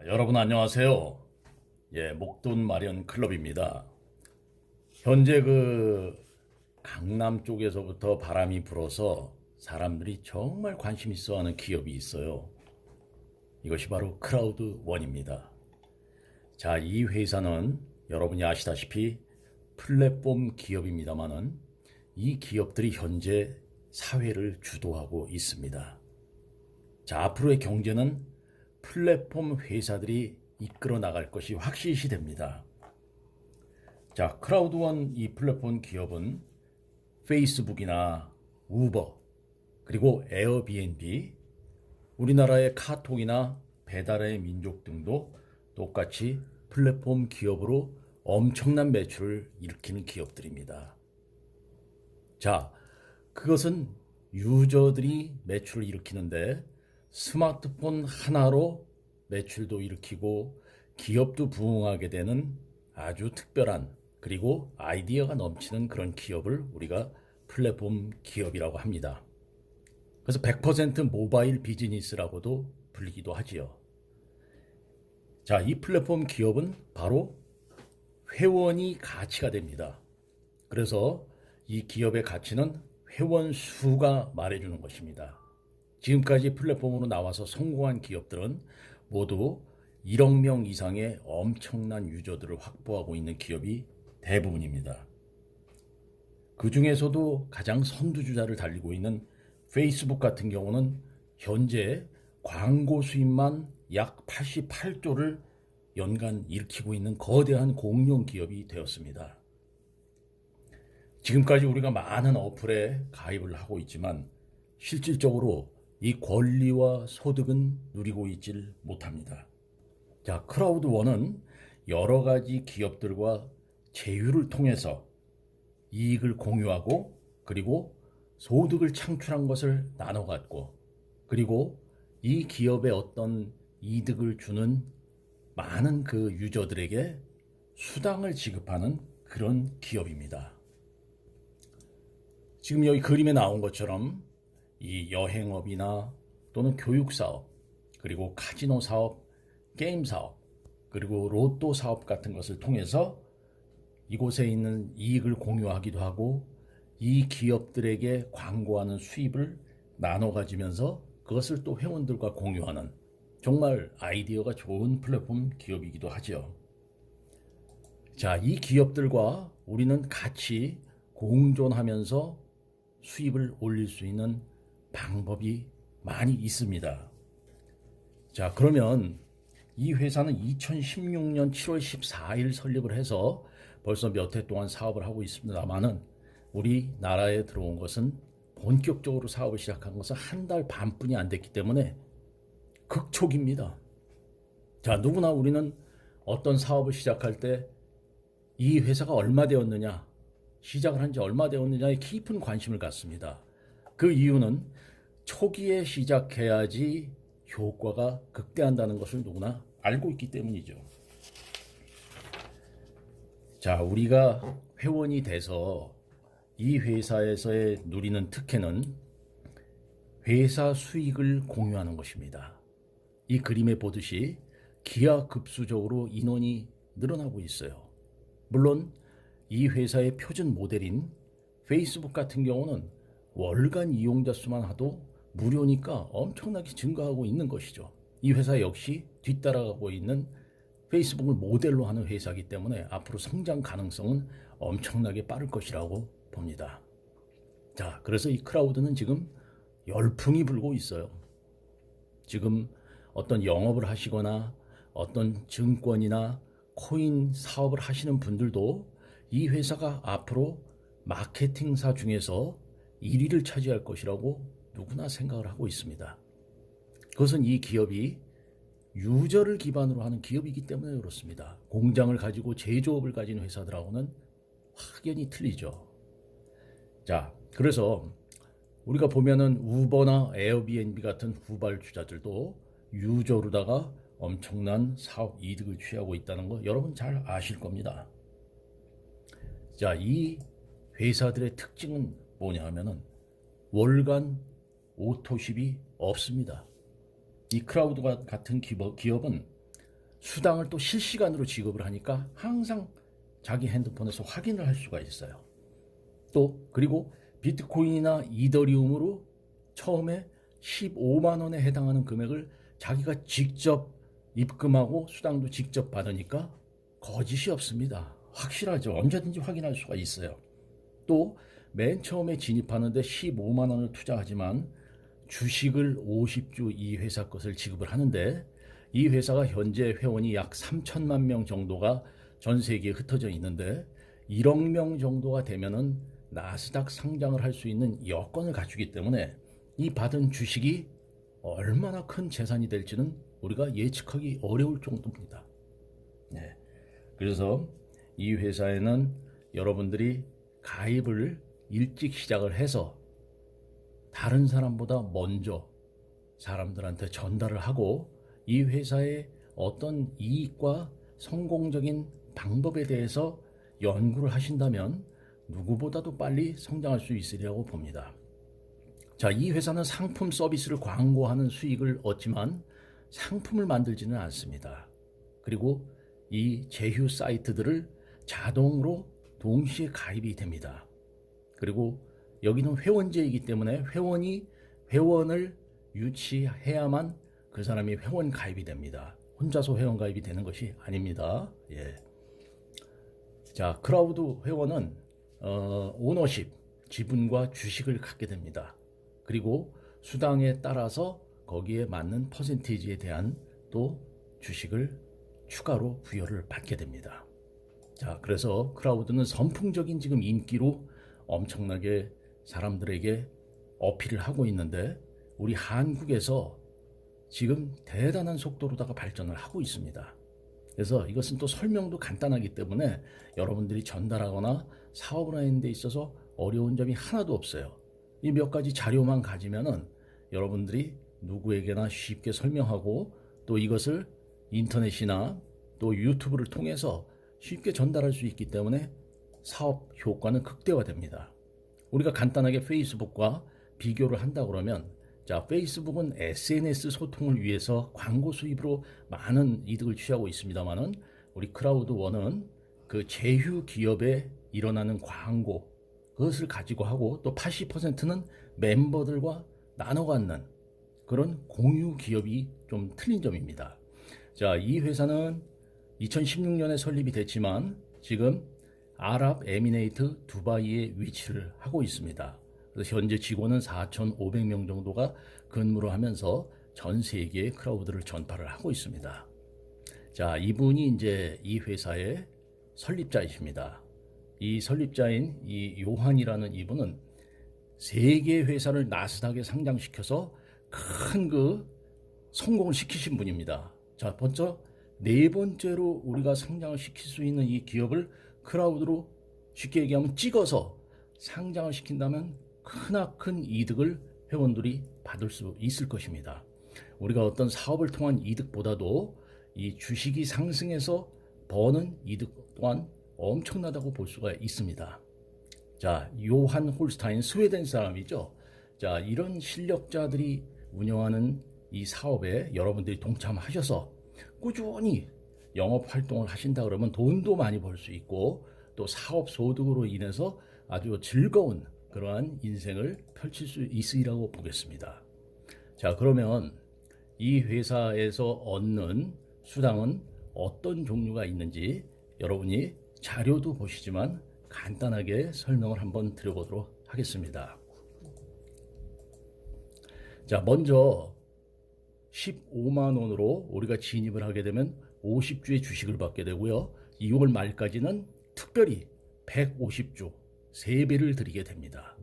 여러분 안녕하세요. 목돈 마련 클럽입니다. 현재 강남 쪽에서부터 바람이 불어서 사람들이 정말 관심 있어 하는 기업이 있어요. 이것이 바로 크라우드원입니다. 자, 이 회사는 여러분이 아시다시피 플랫폼 기업입니다만은 이 기업들이 현재 사회를 주도하고 있습니다. 자, 앞으로의 경제는 플랫폼 회사들이 이끌어 나갈 것이 확실시 됩니다. 자, 크라우드원 이 플랫폼 기업은 페이스북이나 우버, 그리고 에어비앤비, 우리나라의 카톡이나 배달의 민족 등도 똑같이 플랫폼 기업으로 엄청난 매출을 일으키는 기업들입니다. 자, 그것은 유저들이 매출을 일으키는데 스마트폰 하나로 매출도 일으키고 기업도 부흥하게 되는 아주 특별한, 그리고 아이디어가 넘치는 그런 기업을 우리가 플랫폼 기업이라고 합니다. 그래서 100% 모바일 비즈니스라고도 불리기도 하지요. 자, 이 플랫폼 기업은 바로 회원이 가치가 됩니다. 그래서 이 기업의 가치는 회원 수가 말해주는 것입니다. 지금까지 플랫폼으로 나와서 성공한 기업들은 모두 1억 명 이상의 엄청난 유저들을 확보하고 있는 기업이 대부분입니다. 그 중에서도 가장 선두주자를 달리고 있는 페이스북 같은 경우는 현재 광고 수입만 약 88조를 연간 일으키고 있는 거대한 공룡 기업이 되었습니다. 지금까지 우리가 많은 어플에 가입을 하고 있지만 실질적으로 이 권리와 소득은 누리고 있질 못합니다. 자, 크라우드원은 여러 가지 기업들과 제휴를 통해서 이익을 공유하고, 그리고 소득을 창출한 것을 나눠 갖고, 그리고 이 기업에 어떤 이득을 주는 많은 그 유저들에게 수당을 지급하는 그런 기업입니다. 지금 여기 그림에 나온 것처럼 이 여행업이나 또는 교육사업, 그리고 카지노 사업, 게임 사업, 그리고 로또 사업 같은 것을 통해서 이곳에 있는 이익을 공유하기도 하고, 이 기업들에게 광고하는 수입을 나눠 가지면서 그것을 또 회원들과 공유하는 정말 아이디어가 좋은 플랫폼 기업이기도 하죠. 자, 이 기업들과 우리는 같이 공존하면서 수입을 올릴 수 있는 방법이 많이 있습니다. 자, 그러면 이 회사는 2016년 7월 14일 설립을 해서 벌써 몇 해 동안 사업을 하고 있습니다만은 우리나라에 들어온 것은, 본격적으로 사업을 시작한 것은 한 달 반뿐이 안 됐기 때문에 극초기입니다. 자, 누구나 우리는 어떤 사업을 시작할 때 이 회사가 얼마 되었느냐, 시작을 한 지 얼마 되었느냐에 깊은 관심을 갖습니다. 그 이유는 초기에 시작해야지 효과가 극대화한다는 것을 누구나 알고 있기 때문이죠. 자, 우리가 회원이 돼서 이 회사에서의 누리는 특혜는 회사 수익을 공유하는 것입니다. 이 그림에 보듯이 기하급수적으로 인원이 늘어나고 있어요. 물론 이 회사의 표준 모델인 페이스북 같은 경우는 월간 이용자 수만 하도 무료니까 엄청나게 증가하고 있는 것이죠. 이 회사 역시 뒤따라가고 있는 페이스북을 모델로 하는 회사이기 때문에 앞으로 성장 가능성은 엄청나게 빠를 것이라고 봅니다. 자, 그래서 이 크라우드는 지금 열풍이 불고 있어요. 지금 어떤 영업을 하시거나 어떤 증권이나 코인 사업을 하시는 분들도 이 회사가 앞으로 마케팅사 중에서 1위를 차지할 것이라고 누구나 생각을 하고 있습니다. 그것은 이 기업이 유저를 기반으로 하는 기업이기 때문에 그렇습니다. 공장을 가지고 제조업을 가진 회사들하고는 확연히 틀리죠. 자, 그래서 우리가 보면은 우버나 에어비앤비 같은 후발주자들도 유저로다가 엄청난 사업 이득을 취하고 있다는 거 여러분 잘 아실 겁니다. 자, 이 회사들의 특징은 뭐냐 하면은 월간 오토십이 없습니다. 이 크라우드 같은 기업은 수당을 또 실시간으로 지급을 하니까 항상 자기 핸드폰에서 확인을 할 수가 있어요. 또 그리고 비트코인이나 이더리움으로 처음에 15만 원에 해당하는 금액을 자기가 직접 입금하고 수당도 직접 받으니까 거짓이 없습니다. 확실하죠. 언제든지 확인할 수가 있어요. 또 맨 처음에 진입하는데 15만 원을 투자하지만 주식을 50주 이 회사 것을 지급을 하는데 이 회사가 현재 회원이 약 3천만 명 정도가 전 세계에 흩어져 있는데 1억 명 정도가 되면은 나스닥 상장을 할 수 있는 여건을 갖추기 때문에 이 받은 주식이 얼마나 큰 재산이 될지는 우리가 예측하기 어려울 정도입니다. 네. 그래서 이 회사에는 여러분들이 가입을 일찍 시작을 해서 다른 사람보다 먼저 사람들한테 전달을 하고 이 회사의 어떤 이익과 성공적인 방법에 대해서 연구를 하신다면 누구보다도 빨리 성장할 수 있으리라고 봅니다. 자, 이 회사는 상품 서비스를 광고하는 수익을 얻지만 상품을 만들지는 않습니다. 그리고 이 제휴 사이트들을 자동으로 동시에 가입이 됩니다. 그리고 여기는 회원제이기 때문에 회원을 유치해야만 그 사람이 회원 가입이 됩니다. 혼자서 회원 가입이 되는 것이 아닙니다. 예. 자, 크라우드 회원은 오너십, 지분과 주식을 갖게 됩니다. 그리고 수당에 따라서 거기에 맞는 퍼센테이지에 대한 또 주식을 추가로 부여를 받게 됩니다. 자, 그래서 크라우드는 선풍적인 지금 인기로 엄청나게 사람들에게 어필을 하고 있는데 우리 한국에서 지금 대단한 속도로다가 발전을 하고 있습니다. 그래서 이것은 또 설명도 간단하기 때문에 여러분들이 전달하거나 사업을 하는 데 있어서 어려운 점이 하나도 없어요. 이 몇 가지 자료만 가지면은 여러분들이 누구에게나 쉽게 설명하고 또 이것을 인터넷이나 또 유튜브를 통해서 쉽게 전달할 수 있기 때문에 사업 효과는 극대화됩니다. 우리가 간단하게 페이스북과 비교를 한다 그러면 자, 페이스북은 SNS 소통을 위해서 광고 수입으로 많은 이득을 취하고 있습니다만은 우리 크라우드원은 그 제휴 기업에 일어나는 광고 그것을 가지고 하고 또 80%는 멤버들과 나눠 갖는 그런 공유 기업이 좀 틀린 점입니다. 자, 이 회사는 2016년에 설립이 됐지만 지금 아랍에미레이트 두바이에 위치를 하고 있습니다. 그래서 현재 직원은 4,500명 정도가 근무를 하면서 전 세계에 크라우드를 전파를 하고 있습니다. 자, 이분이 이제 이 회사의 설립자이십니다. 이 설립자인 이 요한이라는 이분은 세계 회사를 나스닥에 상장시켜서 큰 그 성공을 시키신 분입니다. 자, 먼저 네 번째로 우리가 상장을 시킬 수 있는 이 기업을 크라우드로 쉽게 얘기하면 찍어서 상장을 시킨다면 크나큰 이득을 회원들이 받을 수 있을 것입니다. 우리가 어떤 사업을 통한 이득보다도 이 주식이 상승해서 버는 이득 또한 엄청나다고 볼 수가 있습니다. 자, 요한 홀스타인 스웨덴 사람이죠. 자, 이런 실력자들이 운영하는 이 사업에 여러분들이 동참하셔서 꾸준히 영업 활동을 하신다 그러면 돈도 많이 벌 수 있고 또 사업 소득으로 인해서 아주 즐거운 그러한 인생을 펼칠 수 있으리라고 보겠습니다. 자, 그러면 이 회사에서 얻는 수당은 어떤 종류가 있는지 여러분이 자료도 보시지만 간단하게 설명을 한번 드려보도록 하겠습니다. 자, 먼저 15만 원으로 우리가 진입을 하게 되면 50주의 주식을 받게 되고요. 2월 말까지는 특별히 150주 3배를 드리게 됩니다.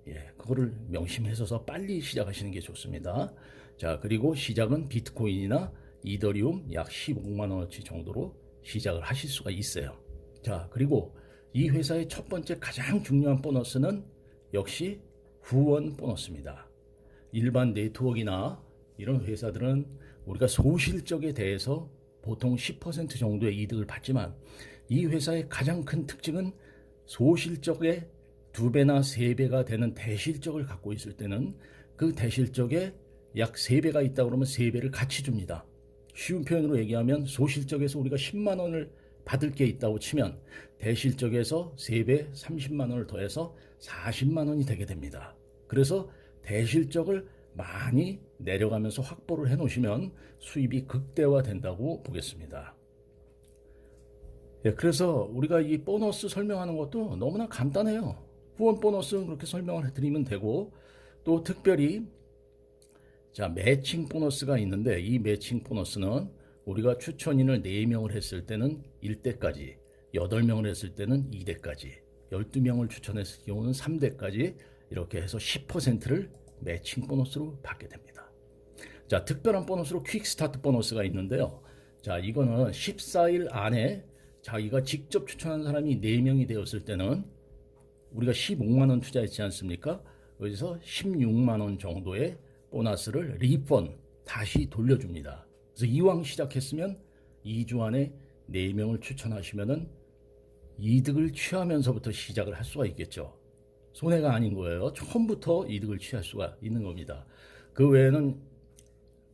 예, 그거를 명심해서 빨리 시작하시는 게 좋습니다. 자, 그리고 시작은 비트코인이나 이더리움 약 15만 원어치 정도로 시작을 하실 수가 있어요. 자, 그리고 이 회사의 첫 번째 가장 중요한 보너스는 역시 후원 보너스입니다. 일반 네트워크나 이런 회사들은 우리가 소실적에 대해서 보통 10% 정도의 이득을 받지만 이 회사의 가장 큰 특징은 소실적의 2배나 3배가 되는 대실적을 갖고 있을 때는 그 대실적에 약 3배가 있다 그러면 3배를 같이 줍니다. 쉬운 표현으로 얘기하면 소실적에서 우리가 10만 원을 받을 게 있다고 치면 대실적에서 3배 30만 원을 더해서 40만 원이 되게 됩니다. 그래서 대실적을 많이 내려가면서 확보를 해 놓으시면 수입이 극대화된다고 보겠습니다. 예, 그래서 우리가 이 보너스 설명하는 것도 너무나 간단해요. 후원 보너스는 그렇게 설명을 해드리면 되고, 또 특별히 자, 매칭 보너스가 있는데, 이 매칭 보너스는 우리가 추천인을 4명을 했을 때는 1대까지, 8명을 했을 때는 2대까지, 12명을 추천했을 경우는 3대까지 이렇게 해서 10%를 매칭 보너스로 받게 됩니다. 자, 특별한 보너스로 퀵 스타트 보너스가 있는데요. 자, 이거는 14일 안에 자기가 직접 추천한 사람이 4명이 되었을 때는 우리가 15만 원 투자했지 않습니까? 여기서 16만 원 정도의 보너스를 리펀 다시 돌려줍니다. 그래서 이왕 시작했으면 2주 안에 4명을 추천하시면은 이득을 취하면서부터 시작을 할 수가 있겠죠. 손해가 아닌 거예요. 처음부터 이득을 취할 수가 있는 겁니다. 그 외에는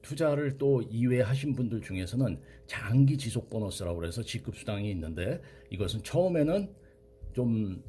투자를 또 이외에 하신 분들 중에서는 장기 지속 보너스라고 해서 직급수당이 있는데, 이것은 처음에는 좀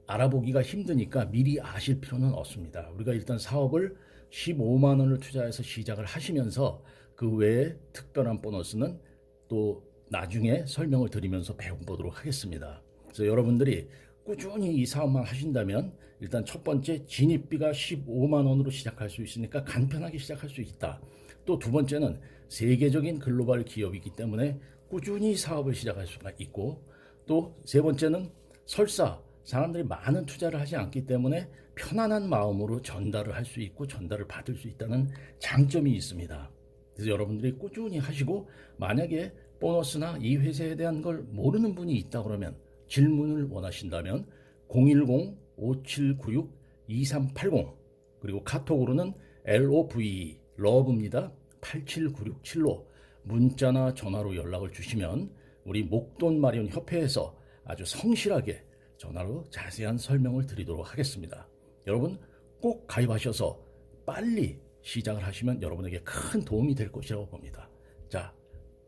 알아보기가 힘드니까 미리 아실 필요는 없습니다. 우리가 일단 사업을 15만 원을 투자해서 시작을 하시면서 그 외에 특별한 보너스는 또 나중에 설명을 드리면서 배워보도록 하겠습니다. 그래서 여러분들이 꾸준히 이 사업만 하신다면 일단 첫 번째 진입비가 15만 원으로 시작할 수 있으니까 간편하게 시작할 수 있다. 또 두 번째는 세계적인 글로벌 기업이기 때문에 꾸준히 사업을 시작할 수가 있고, 또 세 번째는 설사 사람들이 많은 투자를 하지 않기 때문에 편안한 마음으로 전달을 할 수 있고 전달을 받을 수 있다는 장점이 있습니다. 그래서 여러분들이 꾸준히 하시고, 만약에 보너스나 이 회사에 대한 걸 모르는 분이 있다 그러면 질문을 원하신다면 010-5796-2380 그리고 카톡으로는 LOVE 러브입니다. 87967로 문자나 전화로 연락을 주시면 우리 목돈 마련 협회에서 아주 성실하게 전화로 자세한 설명을 드리도록 하겠습니다. 여러분 꼭 가입하셔서 빨리 시작을 하시면 여러분에게 큰 도움이 될 것이라고 봅니다. 자,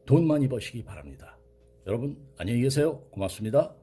돈 많이 버시기 바랍니다. 여러분 안녕히 계세요. 고맙습니다.